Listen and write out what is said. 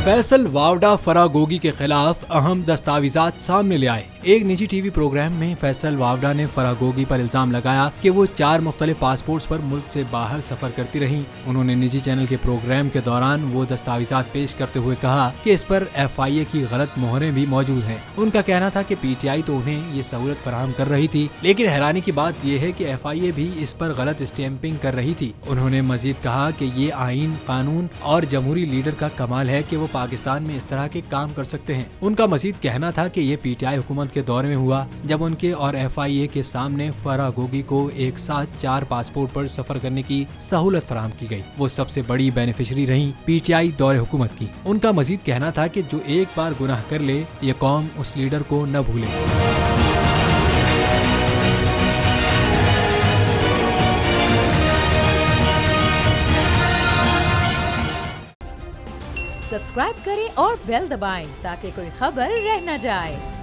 फैसल वावडा फरागोगी के खिलाफ अहम दस्तावेजात सामने ले आए। एक निजी टीवी प्रोग्राम में फैसल वावडा ने फरागोगी पर इल्जाम लगाया कि वो 4 मुख्तलिफ पासपोर्ट्स पर मुल्क से बाहर सफर करती रहीं। उन्होंने निजी चैनल के प्रोग्राम के दौरान वो दस्तावेजात पेश करते हुए कहा कि इस पर FIA की गलत मोहरें भी मौजूद हैं। उनका कहना था कि PTI तो उन्हें ये सहूलत फराहम कर रही थी, लेकिन हैरानी की बात यह है कि FIA भी इस पर गलत स्टैंपिंग कर रही थी। उन्होंने मजीद कहा कि ये आईन, कानून और जमहूरी लीडर का कमाल है कि वो पाकिस्तान में इस तरह के काम कर सकते हैं। उनका मजीद कहना था कि ये PTI हुकूमत के दौर में हुआ जब उनके और FIA के सामने फरागोगी को एक साथ 4 पासपोर्ट पर सफर करने की सहूलत फराहम की गई। वो सबसे बड़ी बेनिफिशरी रही PTI दौर हुकूमत की। उनका मजीद कहना था कि जो एक बार गुनाह कर ले, ये कौम उस लीडर को न भूले। सब्सक्राइब करें और बेल दबाएं ताकि कोई खबर रह न जाए।